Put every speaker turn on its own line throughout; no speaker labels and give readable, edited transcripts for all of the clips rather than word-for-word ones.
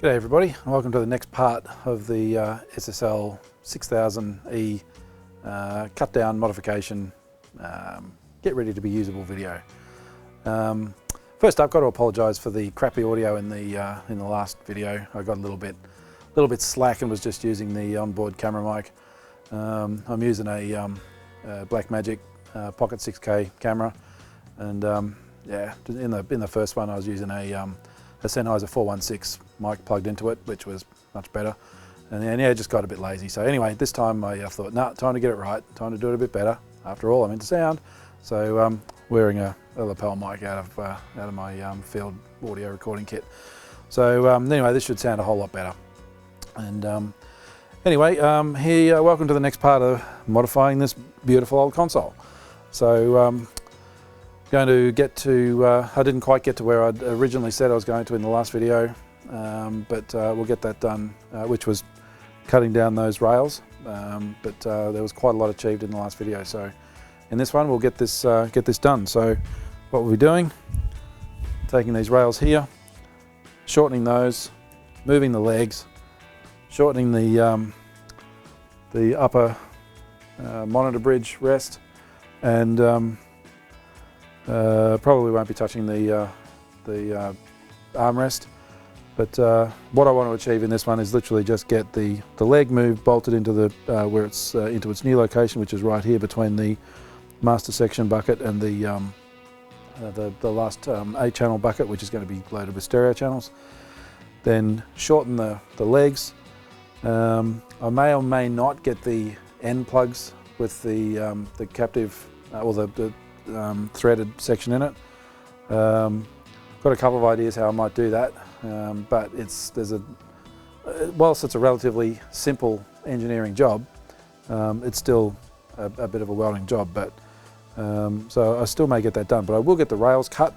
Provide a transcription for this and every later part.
G'day everybody, and welcome to the next part of the SSL 6000E cut down modification, get ready to be usable video. First up, got to apologise for the crappy audio in the last video. I got a little bit slack and was just using the onboard camera mic. I'm using a Blackmagic Pocket 6K camera, and yeah, in the first one I was using a Sennheiser 416 mic plugged into it, which was much better. And then, yeah, just got a bit lazy. So anyway, this time I thought, nah, time to get it right, time to do it a bit better. After all, I'm into sound. So wearing a lapel mic out of my field audio recording kit. So anyway, this should sound a whole lot better. And anyway, welcome to the next part of modifying this beautiful old console. So going to get to, I didn't quite get to where I'd originally said I was going to in the last video, but we'll get that done, which was cutting down those rails, but there was quite a lot achieved in the last video. So in this one we'll get this done. So what we'll be doing, taking these rails here, shortening those, moving the legs, shortening the upper monitor bridge rest, and probably won't be touching the armrest, but what I want to achieve in this one is literally just get the leg moved, bolted into the where it's into its new location, which is right here between the master section bucket and the last 8-channel bucket, which is going to be loaded with stereo channels. Then shorten the legs. I may or may not get the end plugs with the captive or the threaded section in it. Got a couple of ideas how I might do that, but whilst it's a relatively simple engineering job, it's still a bit of a welding job. But so I still may get that done, but I will get the rails cut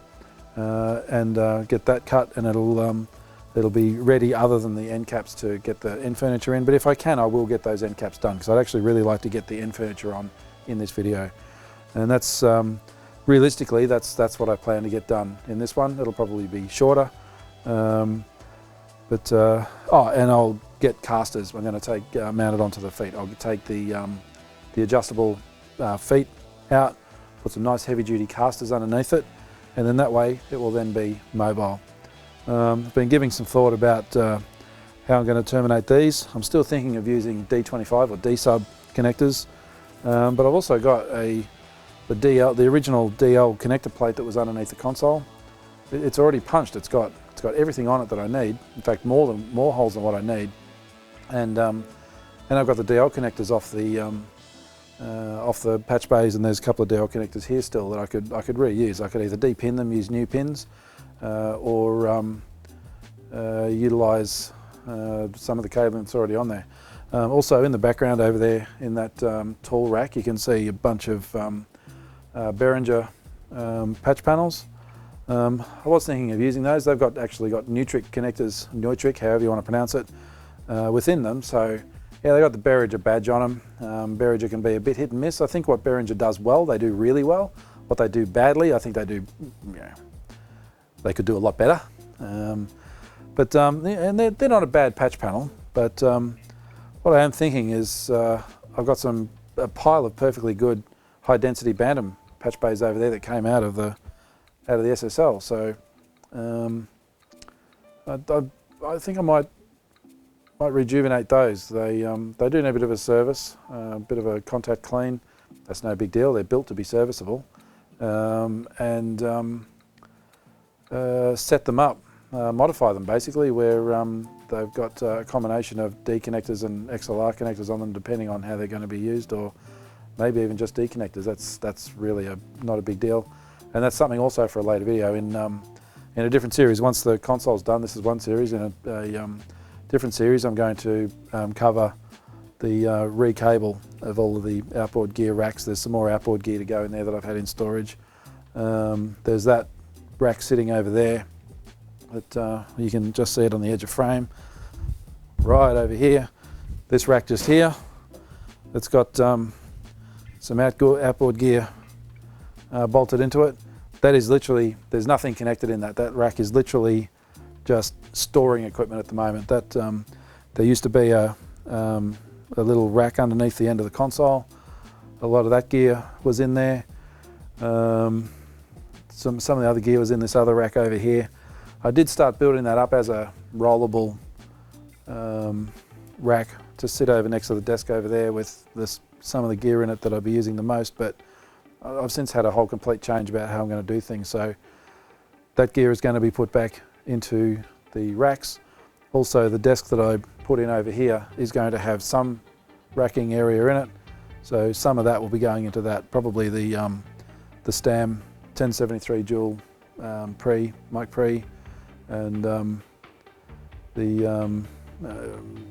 and get that cut, and it'll be ready other than the end caps to get the end furniture in. But if I can, I will get those end caps done, because I'd actually really like to get the end furniture on in this video. And that's realistically, that's what I plan to get done in this one. It'll probably be shorter, and I'll get casters. I'm going to take mounted onto the feet. I'll take the adjustable feet out, put some nice heavy-duty casters underneath it, and then that way it will then be mobile. I've been giving some thought about how I'm going to terminate these. I'm still thinking of using D25 or D-sub connectors, but I've also got the original DL connector plate that was underneath the console. It's already punched. It's got everything on it that I need. In fact, more holes than what I need. And I've got the DL connectors off the patch bays, and there's a couple of DL connectors here still that I could reuse. I could either de-pin them, use new pins, or utilise some of the cabling that's already on there. Also in the background over there in that tool rack, you can see a bunch of Behringer patch panels. I was thinking of using those. They've actually got Nutric connectors, Nutric, however you want to pronounce it, within them. So yeah, they got the Behringer badge on them. Behringer can be a bit hit and miss. I think what Behringer does well, they do really well. What they do badly, I think they do, they could do a lot better. And they're not a bad patch panel. But what I am thinking is I've got a pile of perfectly good high density Bantam patch bays over there that came out of the SSL. So I think I might rejuvenate those. They do need a bit of a service, a bit of a contact clean. That's no big deal. They're built to be serviceable, and set them up, modify them basically, where they've got a combination of D connectors and XLR connectors on them, depending on how they're going to be used, or maybe even just D connectors. That's really not a big deal, and that's something also for a later video in a different series. Once the console's done, this is one series. In a different series, I'm going to cover the re-cable of all of the outboard gear racks. There's some more outboard gear to go in there that I've had in storage. There's that rack sitting over there, but you can just see it on the edge of frame. Right over here, this rack just here, it's got some outboard gear bolted into it. That is literally, there's nothing connected in that. That rack is literally just storing equipment at the moment. That there used to be a little rack underneath the end of the console. A lot of that gear was in there. Some of the other gear was in this other rack over here. I did start building that up as a rollable rack to sit over next to the desk over there with some of the gear in it that I'll be using the most, but I've since had a whole complete change about how I'm going to do things. So that gear is going to be put back into the racks. Also, the desk that I put in over here is going to have some racking area in it. So some of that will be going into that. Probably the STAM 1073 dual mic pre, and I'm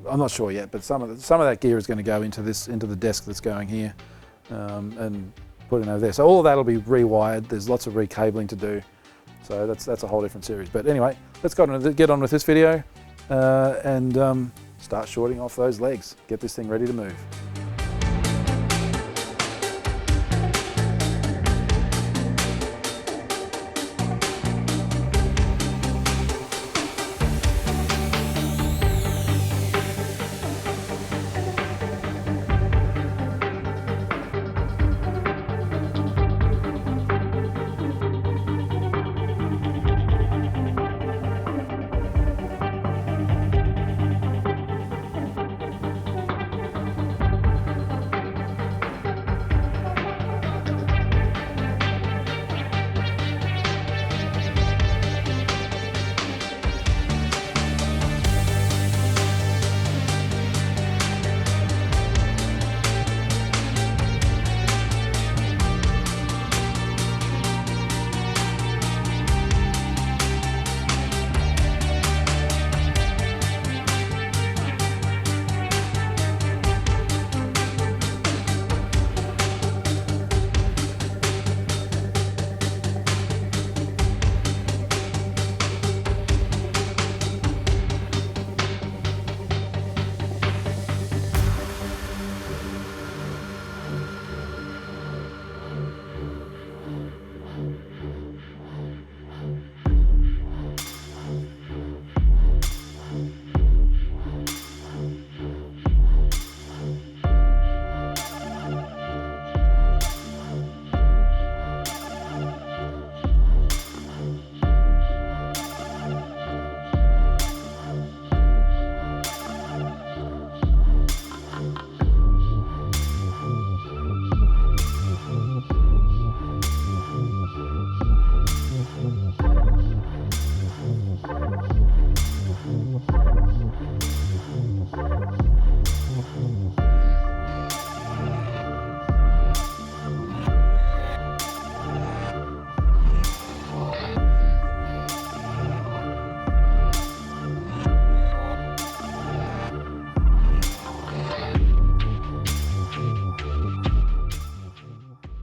not sure yet, but some of that gear is going to go into the desk that's going here, and put in over there. So all of that will be rewired. There's lots of recabling to do. So that's a whole different series. But anyway, let's get on with this video and start shorting off those legs. Get this thing ready to move.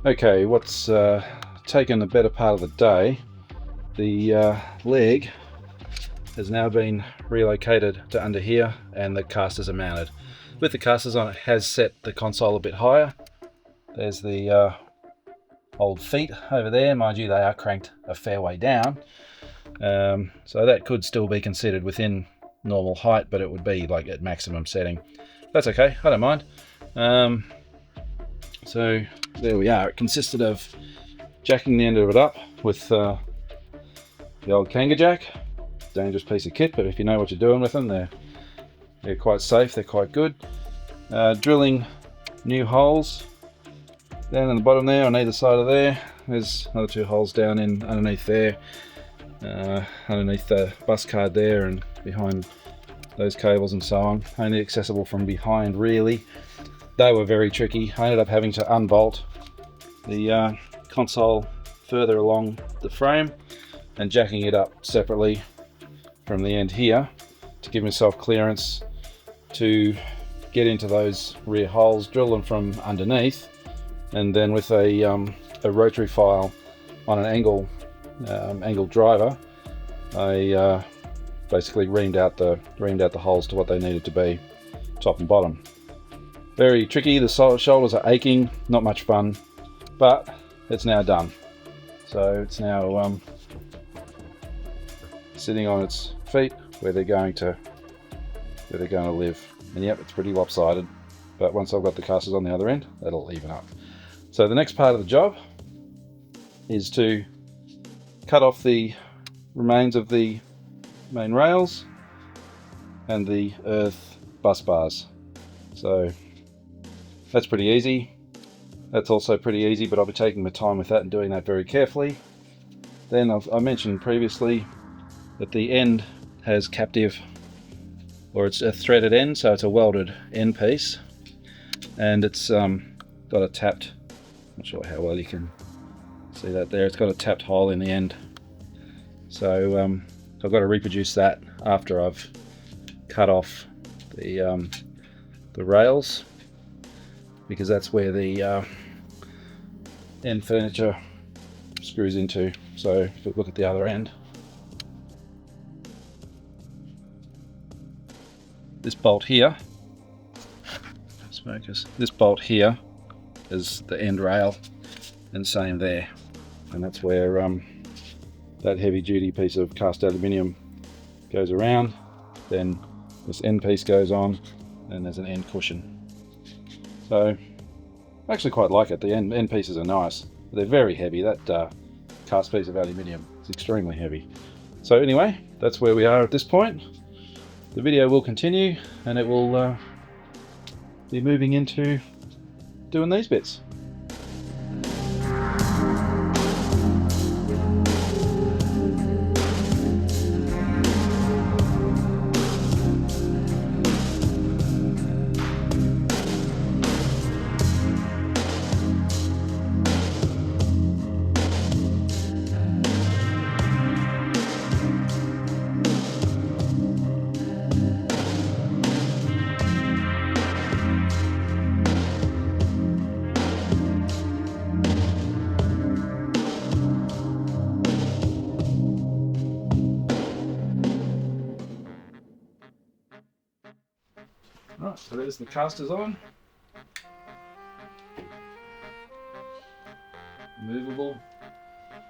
Okay, what's taken the better part of the day, the leg has now been relocated to under here and the casters are mounted. With the casters on, it has set the console a bit higher. There's the old feet over there. Mind you, they are cranked a fair way down. So that could still be considered within normal height, but it would be like at maximum setting. That's okay, I don't mind. So there we are. It consisted of jacking the end of it up with the old Kanga jack. Dangerous piece of kit, but if you know what you're doing with them, they're quite safe, they're quite good. Drilling new holes down in the bottom there on either side of there. There's another 2 holes down in underneath there, underneath the bus card there and behind those cables and so on. Only accessible from behind really. They were very tricky. I ended up having to unbolt the console further along the frame and jacking it up separately from the end here to give myself clearance to get into those rear holes, drill them from underneath, and then with a rotary file on an angle driver, I basically reamed out the holes to what they needed to be, top and bottom. Very tricky. The shoulders are aching, not much fun, but it's now done. So it's now sitting on its
feet where they're going to live. And yep, it's pretty lopsided, but once I've got the casters on the other end, that'll even up. So the next part of the job is to cut off the remains of the main rails and the earth bus bars. So that's pretty easy. That's also pretty easy, but I'll be taking my time with that and doing that very carefully. Then I mentioned previously that the end has captive, or it's a threaded end, so it's a welded end piece, and it's got a tapped, not sure how well you can see that there, it's got a tapped hole in the end. So I've got to reproduce that after I've cut off the rails, because that's where the end furniture screws into. So if we look at the other end, this bolt here, let's focus, this bolt here is the end rail, and same there, and that's where that heavy duty piece of cast aluminium goes around. Then this end piece goes on, and there's an end cushion. So I actually quite like it. The end pieces are nice. They're very heavy. That cast piece of aluminium is extremely heavy. So anyway, that's where we are at this point. The video will continue, and it will be moving into doing these bits. Right, so there's the casters on. Movable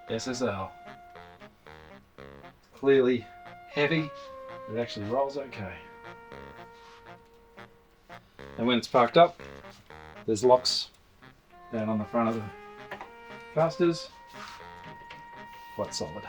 SSL. Clearly heavy, but it actually rolls okay. And when it's parked up, there's locks down on the front of the casters. Quite solid.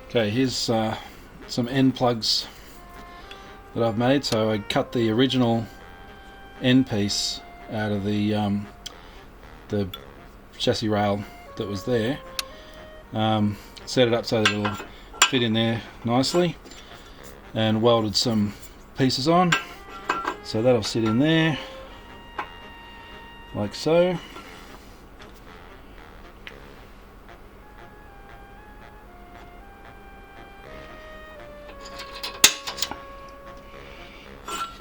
Okay, here's some end plugs that I've made. So I cut the original end piece out of the chassis rail that was there, set it up so that it'll fit in there nicely, and welded some pieces on, so that'll sit in there like so.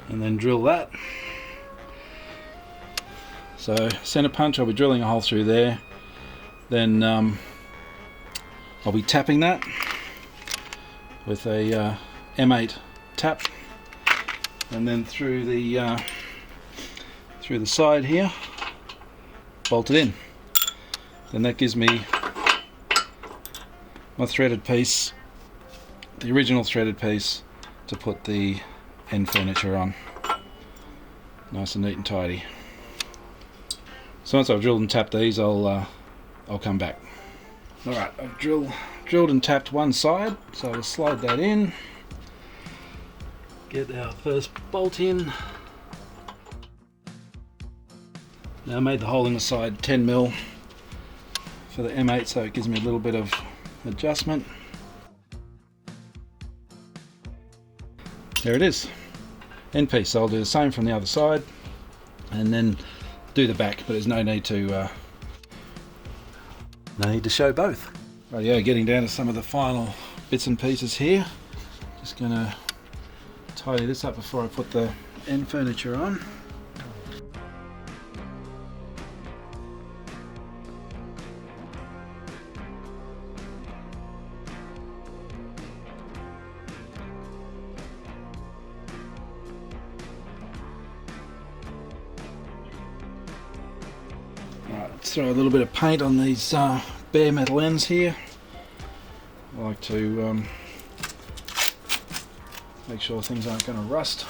And then drill that. So center punch, I'll be drilling a hole through there. Then I'll be tapping that with a M8 tap, and then through the side here, bolt it in. Then that gives me my threaded piece, the original threaded piece, to put the end furniture on. Nice and neat and tidy. So once I've drilled and tapped these, I'll come back. Alright, I've drilled and tapped one side, so I'll slide that in. Get our first bolt in. Now I made the hole in the side 10mm for the M8, so it gives me a little bit of adjustment. There it is, end piece. So I'll do the same from the other side and then do the back, but there's no need to show both. Right, yeah, getting down to some of the final bits and pieces here. Just gonna tidy this up before I put the end furniture on. Right, let's throw a little bit of paint on these bare metal ends here. I like to make sure things aren't going to rust.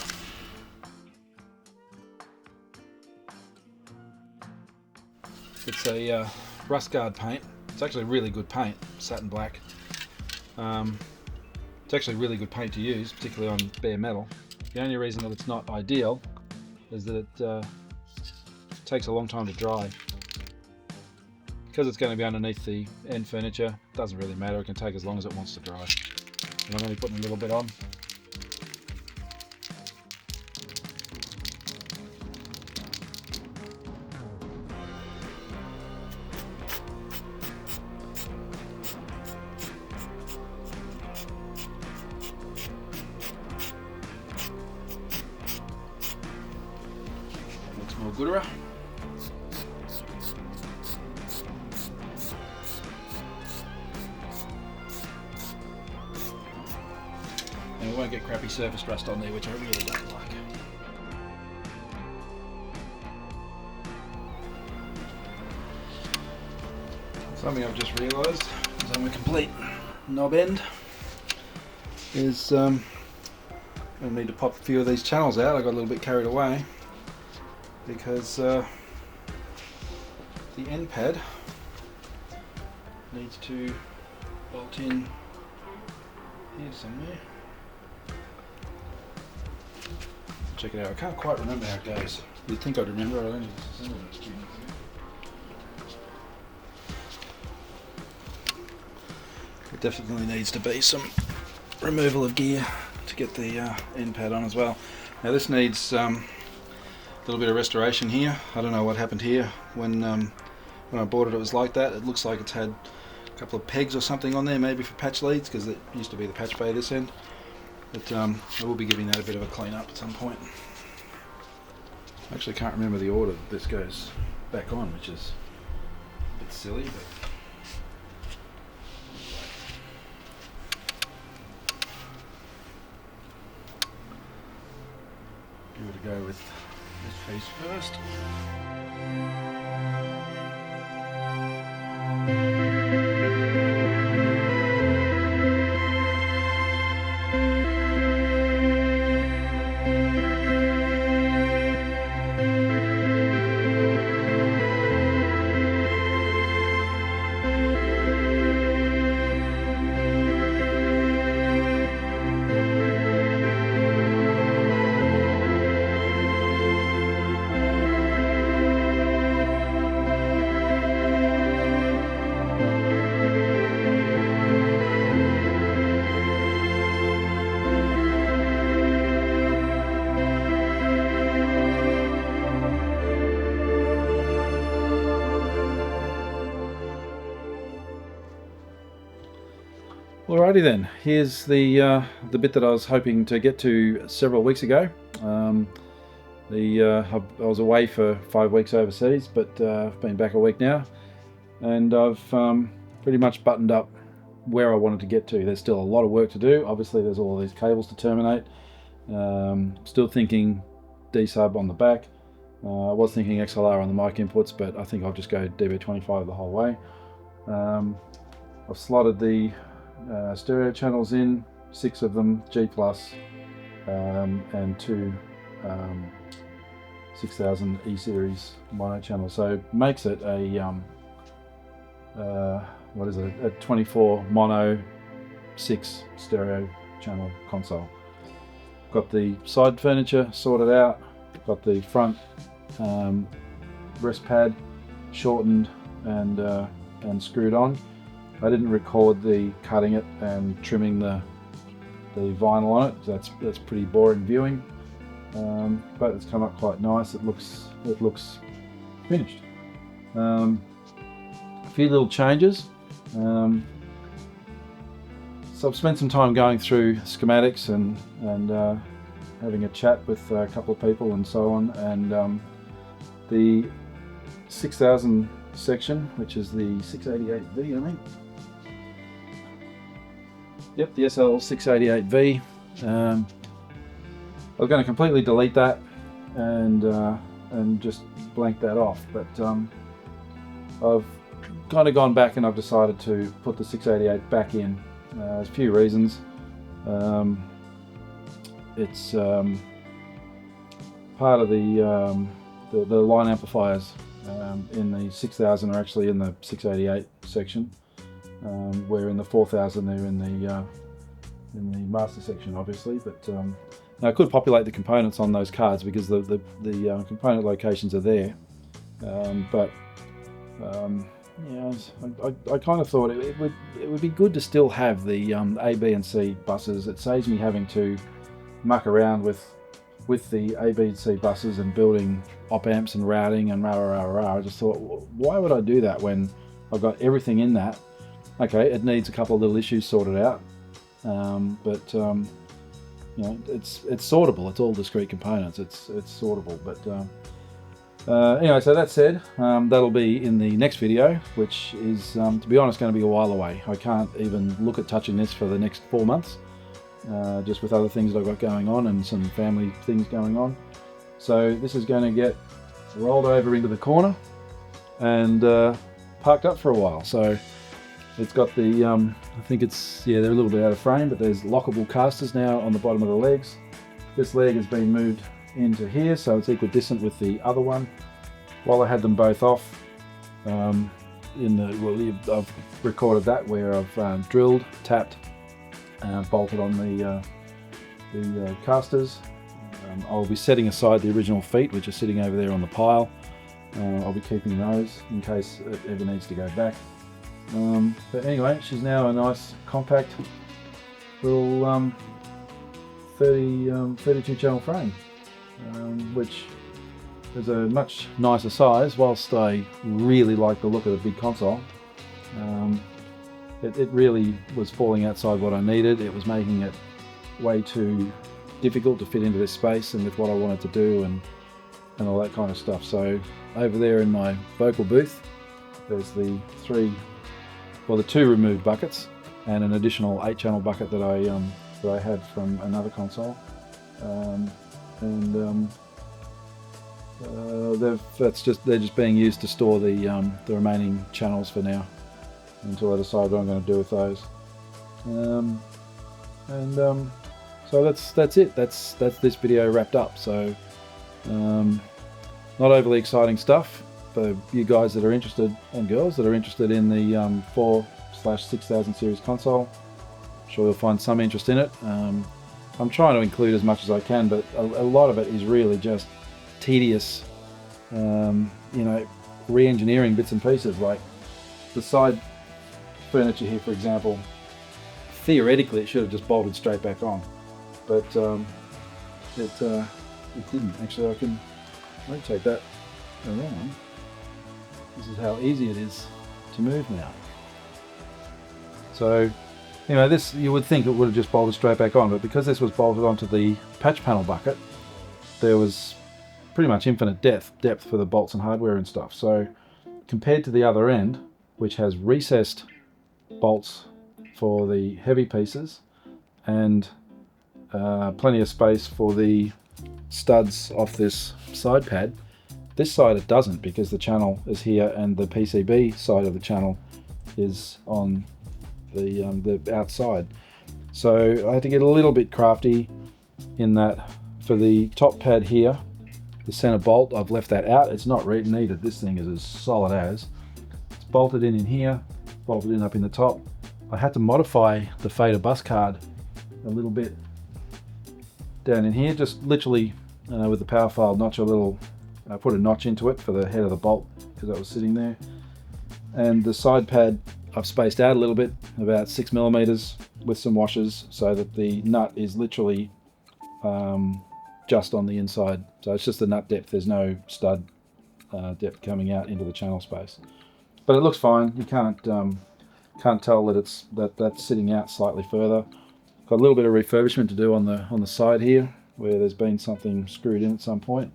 It's a rust guard paint. It's actually really good paint, satin black. It's actually really good paint to use, particularly on bare metal. The only reason that it's not ideal is that it takes a long time to dry. Because it's going to be underneath the end furniture, it doesn't really matter, it can take as long as it wants to dry. And I'm only putting a little bit on. Looks more gooder. And we won't get crappy surface rust on there, which I really don't like. Something I've just realised is on the complete knob end is I need to pop a few of these channels out. I got a little bit carried away because the end pad needs to bolt in here somewhere. Check it out. I can't quite remember how it goes. You'd think I'd remember. I don't. It definitely needs to be some removal of gear to get the end pad on as well. Now this needs a little bit of restoration here. I don't know what happened here when I bought it. It was like that. It looks like it's had a couple of pegs or something on there, maybe for patch leads, because it used to be the patch bay this end. But I will be giving that a bit of a clean up at some point. I actually can't remember the order that this goes back on, which is a bit silly, but give it a go with this piece first. Alrighty then, here's the bit that I was hoping to get to several weeks ago. I was away for 5 weeks overseas, but I've been back a week now, and I've pretty much buttoned up where I wanted to get to. There's still a lot of work to do. Obviously there's all these cables to terminate. Still thinking D-sub on the back. I was thinking XLR on the mic inputs, but I think I'll just go DB25 the whole way. I've slotted the stereo channels in, 6 of them, G+, and two 6000 E series mono channels. So it makes it a what is it? A 24 mono 6 stereo channel console. Got the side furniture sorted out. Got the front rest pad shortened and screwed on. I didn't record the cutting it and trimming the vinyl on it. That's pretty boring viewing, but it's come up quite nice. It looks finished. A few little changes. So I've spent some time going through schematics and having a chat with a couple of people and so on, and the 6000 section, which is the 688V, I think. Yep, the SL 688V. I was going to completely delete that and just blank that off, but I've kind of gone back and I've decided to put the 688 back in. There's a few reasons. It's part of the line amplifiers in the 6000 are actually in the 688 section, where in the 4000 they're in the master section, obviously. But now I could populate the components on those cards because the component locations are there. Yeah, I kind of thought it would be good to still have the A, B, and C buses. It saves me having to muck around with the A, B, and C buses and building op amps and routing and rah. I just thought, why would I do that when I've got everything in that? Okay, it needs a couple of little issues sorted out, but you know, it's sortable. It's all discrete components. It's sortable, but. Anyway, so that said, that'll be in the next video, which is, to be honest, going to be a while away. I can't even look at touching this for the next 4 months, just with other things that I've got going on and some family things going on. So this is going to get rolled over into the corner and parked up for a while. So it's got the, I think it's, yeah, they're a little bit out of frame, but there's lockable casters now on the bottom of the legs. This leg has been moved into here, so it's equidistant with the other one. While I had them both off, I've recorded that where I've drilled, tapped, bolted on the casters. I'll be setting aside the original feet, which are sitting over there on the pile. I'll be keeping those in case it ever needs to go back. But anyway, she's now a nice compact little 32 channel frame. Which is a much nicer size. Whilst I really like the look of the big console, it really was falling outside what I needed. It was making it way too difficult to fit into this space and with what I wanted to do and all that kind of stuff. So over there in my vocal booth, there's the two removed buckets and an additional 8-channel bucket that I had from another console. They're just being used to store the remaining channels for now until I decide what I'm going to do with those. So that's it. That's this video wrapped up. So not overly exciting stuff for you guys that are interested, and girls that are interested in the 4/6000 series console. I'm sure you'll find some interest in it. I'm trying to include as much as I can, but a lot of it is really just tedious, you know, re-engineering bits and pieces. Like the side furniture here, for example, theoretically it should have just bolted straight back on, but it didn't. Actually, I can rotate that around. This is how easy it is to move now. So, you know, this, you would think it would have just bolted straight back on, but because this was bolted onto the patch panel bucket, there was pretty much infinite depth for the bolts and hardware and stuff. So compared to the other end, which has recessed bolts for the heavy pieces and plenty of space for the studs off this side pad, this side it doesn't, because the channel is here and the PCB side of the channel is on the outside. So I had to get a little bit crafty in that for the top pad here, the center bolt, I've left that out. It's not needed. This thing is as solid as. It's bolted in here, bolted in up in the top. I had to modify the fader bus card a little bit down in here, just literally with the power file notch put a notch into it for the head of the bolt because that was sitting there. And the side pad I've spaced out a little bit, about 6 millimeters with some washers, so that the nut is literally just on the inside. So it's just the nut depth, there's no stud depth coming out into the channel space. But it looks fine. You can't tell that that's sitting out slightly further. Got a little bit of refurbishment to do on the side here, where there's been something screwed in at some point.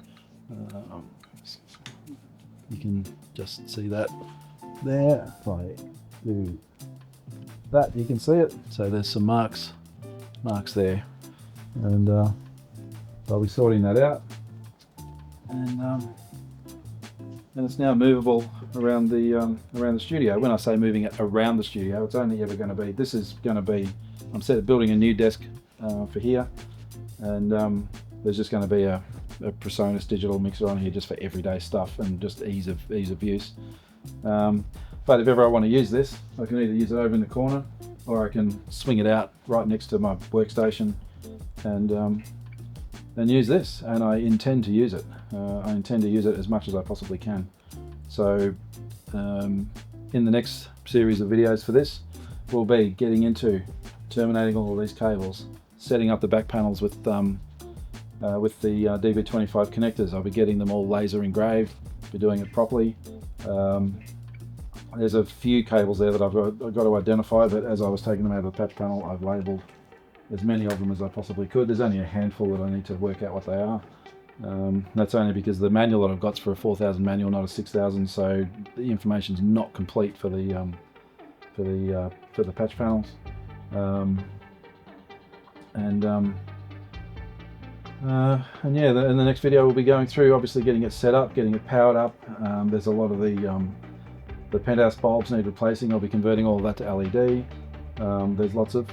You can just see that there. If I do that, you can see it. So there's some marks there, and I'll be sorting that out. And it's now movable around the studio. When I say moving it around the studio, it's only ever going to be. This is going to be. I'm building a new desk for here, and there's just going to be a PreSonus digital mixer on here just for everyday stuff and just ease of use. But if ever I want to use this, I can either use it over in the corner, or I can swing it out right next to my workstation and use this. And I intend to use it. I intend to use it as much as I possibly can. So in the next series of videos for this, we'll be getting into terminating all of these cables, setting up the back panels with the DB25 connectors. I'll be getting them all laser engraved, be doing it properly. There's a few cables there that I've got to identify, but as I was taking them out of the patch panel, I've labelled as many of them as I possibly could. There's only a handful that I need to work out what they are. That's only because the manual that I've got's for a 4000 manual, not a 6000, so the information's not complete for the patch panels. And yeah, in the next video we'll be going through obviously getting it set up, getting it powered up. There's a lot of the penthouse bulbs need replacing. I'll be converting all of that to LED. There's lots of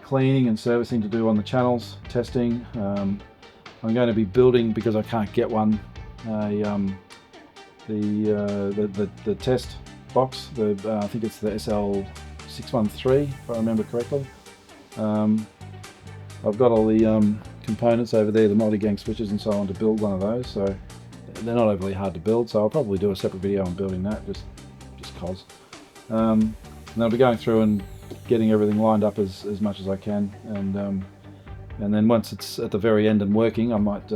cleaning and servicing to do on the channels, testing. I'm going to be building, because I can't get one, the test box. I think it's the SL613 if I remember correctly. I've got all the components over there, the multi-gang switches and so on, to build one of those. So they're not overly hard to build, so I'll probably do a separate video on building that, just cause. And I'll be going through and getting everything lined up as much as I can, and then once it's at the very end and working, I might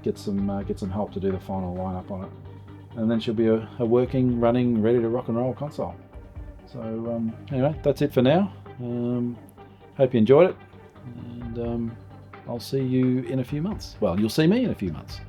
get some help to do the final lineup on it, and then she'll be a working, running, ready to rock and roll console. So anyway, that's it for now. Hope you enjoyed it, and I'll see you in a few months. Well, you'll see me in a few months.